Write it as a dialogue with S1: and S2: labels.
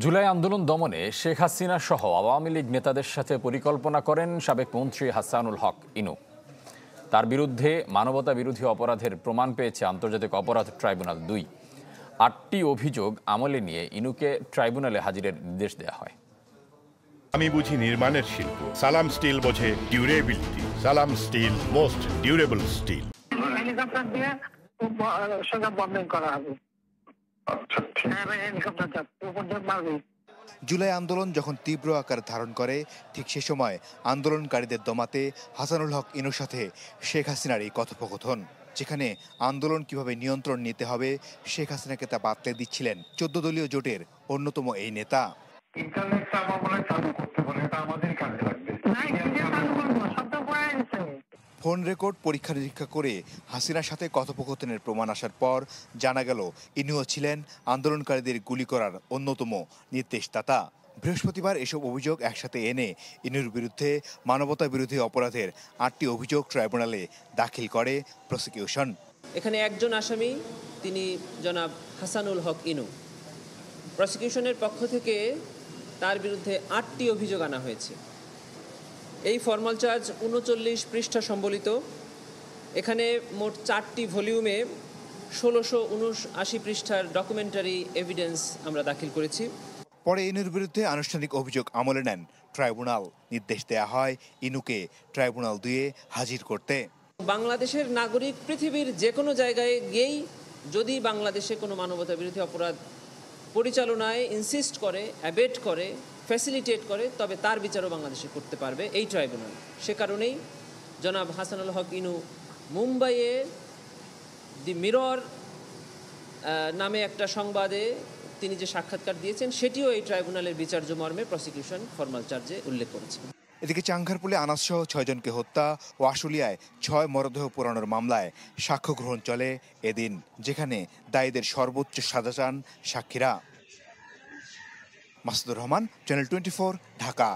S1: জুলাই আন্দোলন দমনে শেখ হাসিনা সহ আওয়ামী লীগ নেতাদের সাথে পরিকল্পনা করেন সাবেক মন্ত্রী হাসানুল হক ইনু। তার বিরুদ্ধে মানবতা বিরোধী অপরাধের প্রমাণ পেয়েছে আন্তর্জাতিক অপরাধ ট্রাইব্যুনাল ২। ৮টি অভিযোগ আমলে নিয়ে ইনুকে ট্রাইব্যুনালে হাজিরের নির্দেশ দেওয়া হয়।
S2: আমি বুঝি নির্মাণের শিল্প, সালাম স্টিল বোঝে durability. Salam steel, most durable steel.
S3: Helicopter দিয়ে সোজা বন্ধন করা হবে।
S4: জুলাই আন্দোলন যখন তীব্র আকার ধারণ করে, ঠিক সে সময় আন্দোলনকারীদের দমাতে হাসানুল হক ইনুর সাথে শেখ হাসিনার এই কথোপকথন, যেখানে আন্দোলন কিভাবে নিয়ন্ত্রণ নিতে হবে শেখ হাসিনাকে তা বাতলে দিচ্ছিলেন 14 দলীয় জোটের অন্যতম এই নেতা। ফোন রেকর্ড পরীক্ষা নিরীক্ষা করে হাসিনার সাথে কথোপকথনের প্রমাণ আসার পর জানা গেল ইনুও ছিলেন আন্দোলনকারীদের গুলি করার অন্যতম নির্দেশদাতা। বৃহস্পতিবার এসব অভিযোগ একসাথে এনে ইনুর বিরুদ্ধে মানবতা বিরোধী অপরাধের 8টি অভিযোগ ট্রাইব্যুনালে দাখিল করে প্রসিকিউশন।
S5: এখানে একজন আসামি, তিনি জনাব হাসানুল হক ইনু। প্রসিকিউশনের পক্ষ থেকে তার বিরুদ্ধে 8টি অভিযোগ আনা হয়েছে। এই ফর্মাল চার্জ 39 পৃষ্ঠা সম্বলিত। এখানে মোট 4টি ভলিউমে 1679 পৃষ্ঠার ডকুমেন্টারি এভিডেন্স আমরা দাখিল করেছি।
S4: পরে ইনুর বিরুদ্ধে আনুষ্ঠানিক অভিযোগ আমলে নেন ট্রাইব্যুনাল। নির্দেশ দেয়া হয় ইনুকে ট্রাইব্যুনাল 2-এ হাজির করতে।
S5: বাংলাদেশের নাগরিক পৃথিবীর যে কোনো জায়গায় গিয়েই যদি বাংলাদেশে কোনো মানবতা বিরোধী অপরাধ পরিচালনায় ইনসিস্ট করে, অ্যাবেট করে, ফ্যাসিলিটেট করে, তবে তার বিচারও বাংলাদেশে করতে পারবে এই ট্রাইব্যুনাল। সে কারণেই জনাব হাসানুল হক ইনু মুম্বাইয়ে দি মিরর নামে একটা সংবাদে তিনি যে সাক্ষাৎকার দিয়েছেন, সেটিও এই ট্রাইব্যুনালের বিচার্য মর্মে প্রসিকিউশন ফর্মাল চার্জে উল্লেখ করেছে।
S4: এদিকে চাংখারপুলে আনাসসহ 6 জনকে হত্যা ও আশুলিয়ায় 6 মরদেহ পোড়ানোর মামলায় সাক্ষ্য গ্রহণ চলে এদিন, যেখানে দায়ীদের সর্বোচ্চ সাজা চান সাক্ষীরা। মাসুদুর রহমান, চ্যানেল 24, ঢাকা।